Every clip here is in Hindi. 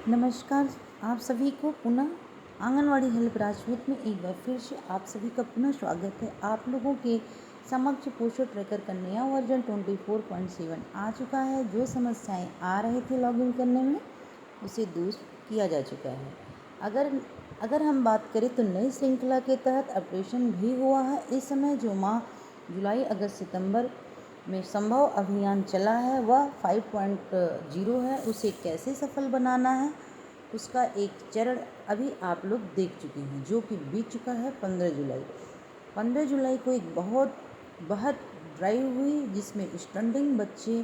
नमस्कार। आप सभी को पुनः आंगनवाड़ी हेल्प राजपूत में एक बार फिर से आप सभी का पुनः स्वागत है। आप लोगों के समक्ष पोषण ट्रैकर का नया वर्जन 24.7 आ चुका है। जो समस्याएं आ रही थी लॉगिन करने में, उसे दूर किया जा चुका है। अगर हम बात करें तो नई श्रृंखला के तहत ऑपरेशन भी हुआ है। इस समय जो माह जुलाई, अगस्त, सितंबर में संभव अभियान चला है वह 5.0 है। उसे कैसे सफल बनाना है उसका एक चरण अभी आप लोग देख चुके हैं, जो कि बीत चुका है 15 जुलाई को एक बहुत ड्राइव हुई, जिसमें स्टंडिंग बच्चे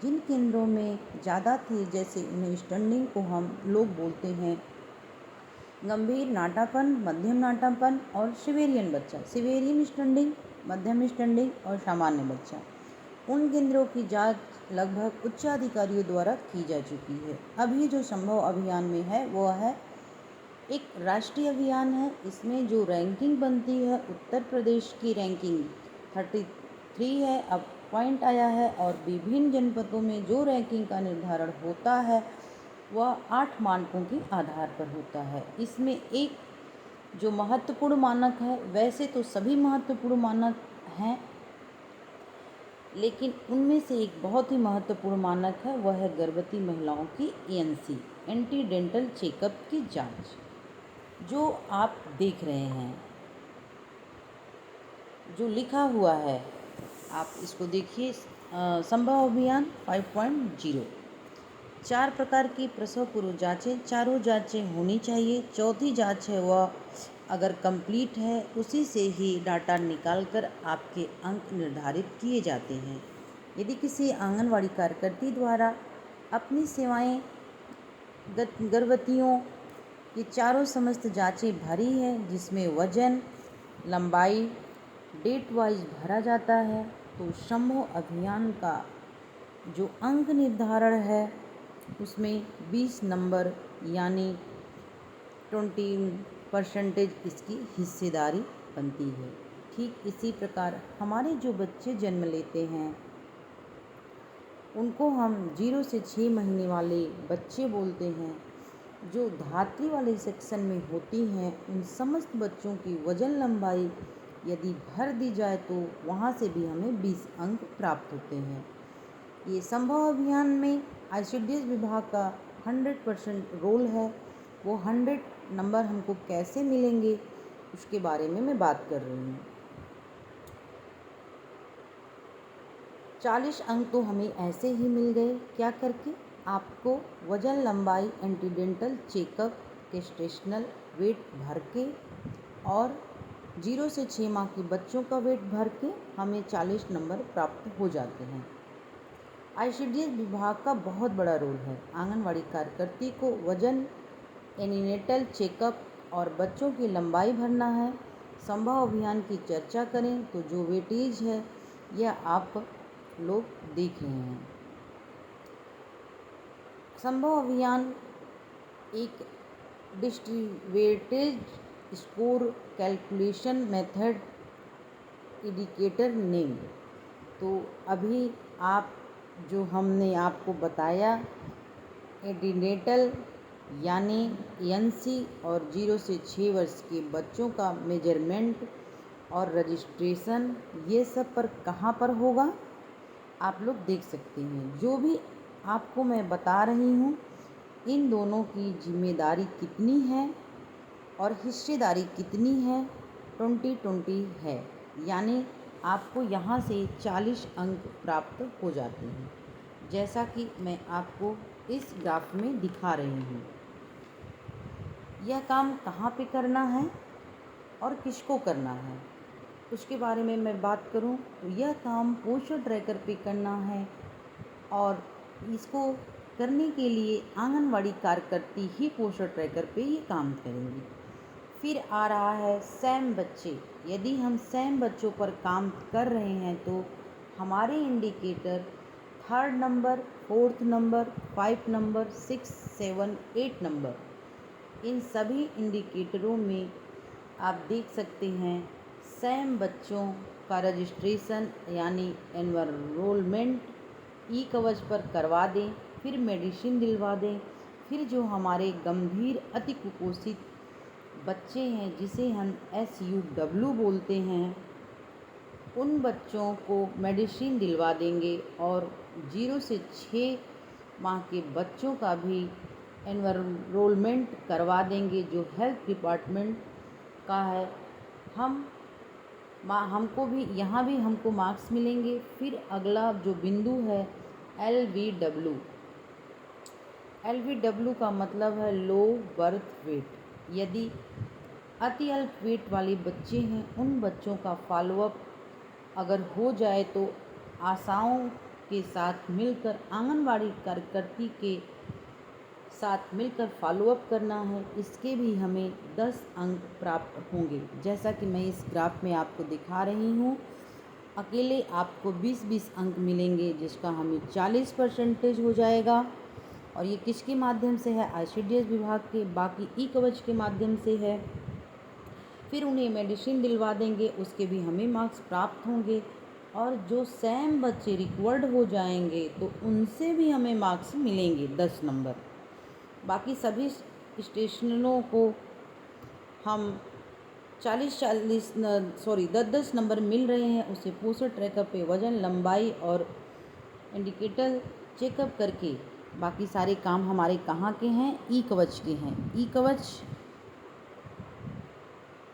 जिन केंद्रों में ज़्यादा थे, जैसे उन्हें स्टंडिंग को हम लोग बोलते हैं गंभीर नाटापन, मध्यम नाटापन और सिवेरियन स्टंडिंग, मध्यम स्टंडिंग और सामान्य बच्चा। उन केंद्रों की जांच लगभग उच्च अधिकारियों द्वारा की जा चुकी है। अभी जो संभव अभियान में है वह है एक राष्ट्रीय अभियान है। इसमें जो रैंकिंग बनती है, उत्तर प्रदेश की रैंकिंग 33 है, अब पॉइंट आया है, और विभिन्न जनपदों में जो रैंकिंग का निर्धारण होता है वह 8 मानकों के आधार पर होता है। इसमें एक जो महत्वपूर्ण मानक है, वैसे तो सभी महत्वपूर्ण मानक हैं, लेकिन उनमें से एक बहुत ही महत्वपूर्ण मानक है, वह है गर्भवती महिलाओं की एएनसी, एंटीडेंटल चेकअप की जांच, जो आप देख रहे हैं, जो लिखा हुआ है, आप इसको देखिए। संभव अभियान 5.0। 4 प्रकार की प्रसव पूर्व जांचें, चारों जांचें होनी चाहिए। चौथी जांच है वह अगर कंप्लीट है, उसी से ही डाटा निकालकर आपके अंक निर्धारित किए जाते हैं। यदि किसी आंगनवाड़ी कार्यकर्ती द्वारा अपनी सेवाएं गर्भवतियों की चारों समस्त जांचें भरी है, जिसमें वजन, लंबाई डेट वाइज भरा जाता है, तो संभव अभियान का जो अंक निर्धारण है उसमें 20 नंबर यानी 20% इसकी हिस्सेदारी बनती है। ठीक इसी प्रकार हमारे जो बच्चे जन्म लेते हैं उनको हम 0 से 6 महीने वाले बच्चे बोलते हैं। जो धात्री वाले सेक्शन में होती हैं, उन समस्त बच्चों की वजन लंबाई यदि भर दी जाए तो वहाँ से भी हमें 20 अंक प्राप्त होते हैं। ये संभव अभियान में आईसीडीएस विभाग का 100% रोल है। वो 100 नंबर हमको कैसे मिलेंगे उसके बारे में मैं बात कर रही हूँ। 40 अंक तो हमें ऐसे ही मिल गए। क्या करके? आपको वजन, लंबाई, एंटीडेंटल चेकअप, गेस्टेशनल वेट भर के और 0 से 6 माह के बच्चों का वेट भर के हमें 40 नंबर प्राप्त हो जाते हैं। आईसीडीएस विभाग का बहुत बड़ा रोल है। आंगनवाड़ी कार्यकर्ती को वजन, एनीनेटल चेकअप और बच्चों की लंबाई भरना है। संभव अभियान की चर्चा करें तो जो वेटेज है यह आप लोग देख रहे हैं। संभव अभियान एक distributed score calculation method indicator name. तो अभी आप जो हमने आपको बताया, एंटीनेटल यानी एएनसी और 0 से 6 वर्ष के बच्चों का मेजरमेंट और रजिस्ट्रेशन, ये सब पर कहाँ पर होगा आप लोग देख सकते हैं। जो भी आपको मैं बता रही हूँ, इन दोनों की जिम्मेदारी कितनी है और हिस्सेदारी कितनी है, 20-20 है, यानी आपको यहाँ से 40 अंक प्राप्त हो जाते हैं, जैसा कि मैं आपको इस ग्राफ में दिखा रही हूँ। यह काम कहाँ पे करना है और किसको करना है उसके बारे में मैं बात करूँ तो यह काम पोषण ट्रैकर पे करना है, और इसको करने के लिए आंगनवाड़ी कार्यकर्ती ही पोषण ट्रैकर पे ये काम करेंगी। फिर आ रहा है सैम बच्चे। यदि हम सैम बच्चों पर काम कर रहे हैं तो हमारे indicator 3rd number, 4th number, 5 number, 6, 7, 8 number, इन सभी इंडिकेटरों में आप देख सकते हैं सैम बच्चों का रजिस्ट्रेशन यानी एनरोलमेंट ई कवच पर करवा दें, फिर मेडिसिन दिलवा दें। फिर जो हमारे गंभीर अति कुपोषित बच्चे हैं, जिसे हम SUW बोलते हैं, उन बच्चों को मेडिसिन दिलवा देंगे और 0 से 6 माह के बच्चों का भी एनरोलमेंट करवा देंगे जो हेल्थ डिपार्टमेंट का है। हमको भी यहाँ भी हमको मार्क्स मिलेंगे। फिर अगला जो बिंदु है LVW। LVW का मतलब है लो बर्थ वेट। यदि अति अल्प वेट वाले बच्चे हैं, उन बच्चों का फॉलोअप अगर हो जाए तो आशाओं के साथ मिलकर, आंगनवाड़ी कार्यकर्ती के साथ मिलकर फॉलोअप करना है। इसके भी हमें 10 अंक प्राप्त होंगे। जैसा कि मैं इस ग्राफ में आपको दिखा रही हूँ, अकेले आपको 20-20 अंक मिलेंगे, जिसका हमें 40% हो जाएगा। और ये किसके माध्यम से है? ICDS विभाग के। बाकी ई कवच के माध्यम से है। फिर उन्हें मेडिसिन दिलवा देंगे, उसके भी हमें मार्क्स प्राप्त होंगे। और जो सेम बच्चे रिकवर्ड हो जाएंगे तो उनसे भी हमें मार्क्स मिलेंगे 10 नंबर। बाकी सभी स्टेशनों को हम 10-10 नंबर मिल रहे हैं। उसे पोस्टर ट्रैकर पे वजन, लंबाई और इंडिकेटर चेकअप करके बाकी सारे काम हमारे कहाँ के हैं? ई कवच के हैं। ई कवच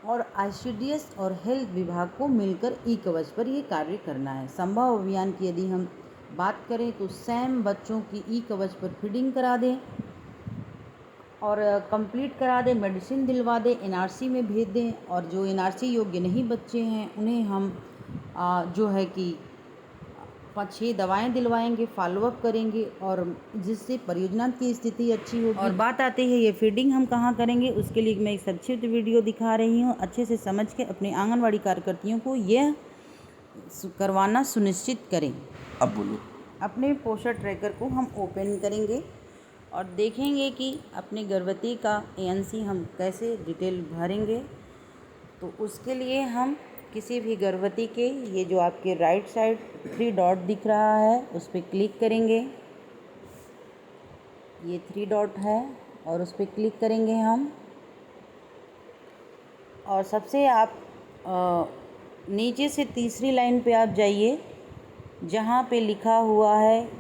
और ICDS और हेल्थ विभाग को मिलकर ई कवच पर ये कार्य करना है। संभव अभियान की यदि हम बात करें तो सैम बच्चों की ई कवच पर फीडिंग करा दें और कंप्लीट करा दें, मेडिसिन दिलवा दें, NRC में भेज दें। और जो NRC योग्य नहीं बच्चे हैं, उन्हें हम जो है कि 5-6 दवाएं दिलवाएंगे, फॉलोअप करेंगे और जिससे परियोजना की स्थिति अच्छी होगी। और बात आती है ये फीडिंग हम कहाँ करेंगे, उसके लिए मैं एक संक्षिप्त वीडियो दिखा रही हूँ। अच्छे से समझ के अपने आंगनवाड़ी कार्यकर्तियों को यह करवाना सुनिश्चित करें। अब बोलो। अपने पोस्टर ट्रैकर को हम ओपन करेंगे और देखेंगे कि अपने गर्भवती का ANC हम कैसे डिटेल भरेंगे। तो उसके लिए हम किसी भी गर्भवती के, ये जो आपके राइट साइड 3 डॉट दिख रहा है, उस पर क्लिक करेंगे। ये 3 डॉट है और उस पर क्लिक करेंगे हम। और सबसे आप नीचे से तीसरी लाइन पे आप जाइए, जहाँ पे लिखा हुआ है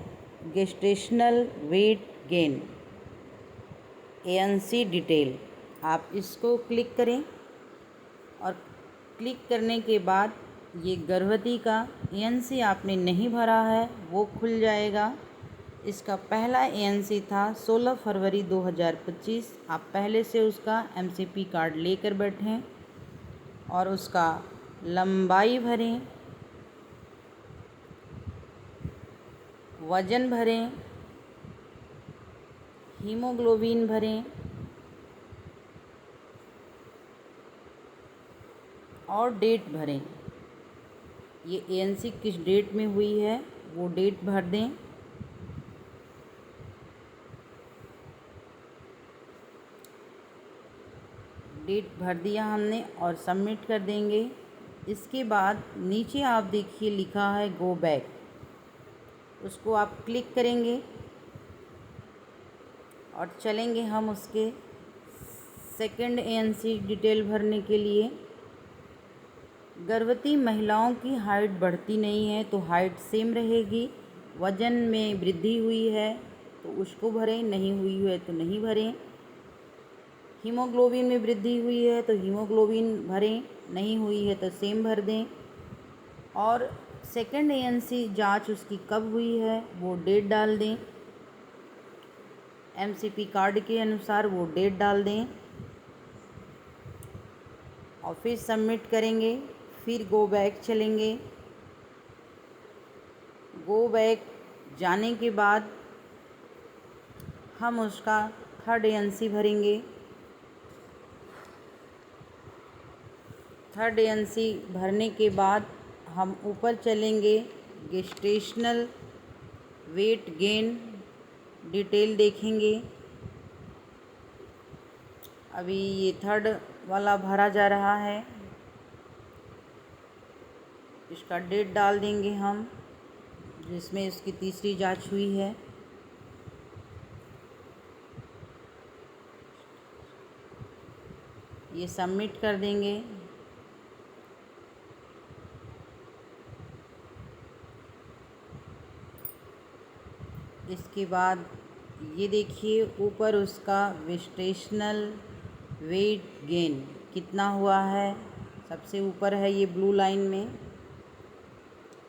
gestational weight gain ANC detail. आप इसको क्लिक करें और क्लिक करने के बाद ये गर्भवती का ANC आपने नहीं भरा है वो खुल जाएगा। इसका पहला ANC था 16 फरवरी 2025। आप पहले से उसका MCP कार्ड लेकर बैठें और उसका लंबाई भरें, वज़न भरें, हीमोग्लोबिन भरें और डेट भरें। ये ANC किस डेट में हुई है वो डेट भर दें। डेट भर दिया हमने और सबमिट कर देंगे। इसके बाद नीचे आप देखिए लिखा है गो बैक, उसको आप क्लिक करेंगे और चलेंगे हम उसके सेकंड ANC डिटेल भरने के लिए। गर्भवती महिलाओं की हाइट बढ़ती नहीं है तो हाइट सेम रहेगी। वज़न में वृद्धि हुई है तो उसको भरें, नहीं हुई है तो नहीं भरें। हीमोग्लोबिन में वृद्धि हुई है तो हीमोग्लोबिन भरें, नहीं हुई है तो सेम भर दें। और सेकंड ANC जांच उसकी कब हुई है वो डेट डाल दें। MCP कार्ड के अनुसार वो डेट डाल दें और फिर सबमिट करेंगे। फिर गो बैक चलेंगे। गो बैक जाने के बाद हम उसका थर्ड ANC भरेंगे। थर्ड ANC भरने के बाद हम ऊपर चलेंगे, गेस्टेशनल वेट गेन डिटेल देखेंगे। अभी ये थर्ड वाला भरा जा रहा है, इसका डेट डाल देंगे हम जिसमें इसकी तीसरी जांच हुई है। ये सबमिट कर देंगे। इसके बाद ये देखिए ऊपर उसका वेजिटेशनल वेट गेन कितना हुआ है, सबसे ऊपर है ये ब्लू लाइन में।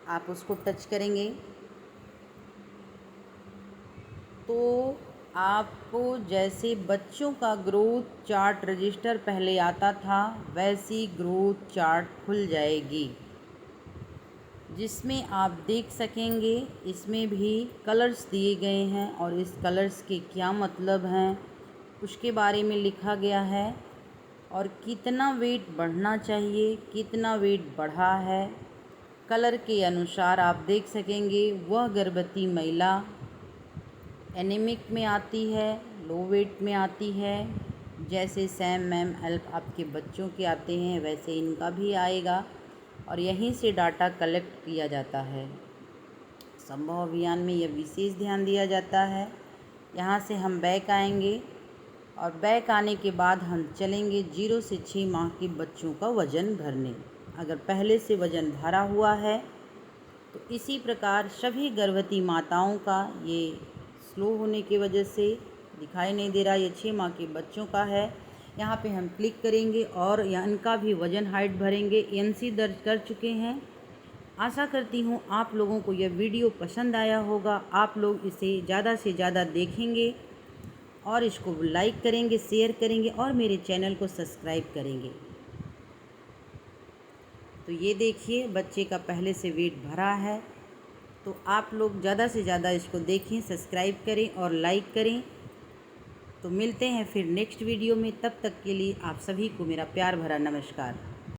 आप उसको टच करेंगे तो आपको जैसे बच्चों का ग्रोथ चार्ट रजिस्टर पहले आता था वैसी ग्रोथ चार्ट खुल जाएगी, जिसमें आप देख सकेंगे इसमें भी कलर्स दिए गए हैं और इस कलर्स के क्या मतलब हैं उसके बारे में लिखा गया है, और कितना वेट बढ़ना चाहिए, कितना वेट बढ़ा है कलर के अनुसार आप देख सकेंगे। वह गर्भवती महिला एनीमिक में आती है, लो वेट में आती है, जैसे सैम मैम हेल्प आपके बच्चों के आते हैं वैसे इनका भी आएगा, और यहीं से डाटा कलेक्ट किया जाता है। संभव अभियान में यह विशेष ध्यान दिया जाता है। यहाँ से हम बैक आएंगे और बैक आने के बाद हम चलेंगे 0 से 6 माह के बच्चों का वज़न भरने। अगर पहले से वज़न भरा हुआ है तो इसी प्रकार सभी गर्भवती माताओं का, ये स्लो होने की वजह से दिखाई नहीं दे रहा, ये 6 माह के बच्चों का है। यहाँ पे हम क्लिक करेंगे और इनका भी वज़न हाइट भरेंगे। एनसी दर्ज कर चुके हैं। आशा करती हूँ आप लोगों को यह वीडियो पसंद आया होगा। आप लोग इसे ज़्यादा से ज़्यादा देखेंगे और इसको लाइक करेंगे, शेयर करेंगे और मेरे चैनल को सब्सक्राइब करेंगे। तो ये देखिए बच्चे का पहले से वेट भरा है, तो आप लोग ज़्यादा से ज़्यादा इसको देखें, सब्सक्राइब करें और लाइक करें। तो मिलते हैं फिर नेक्स्ट वीडियो में, तब तक के लिए आप सभी को मेरा प्यार भरा नमस्कार।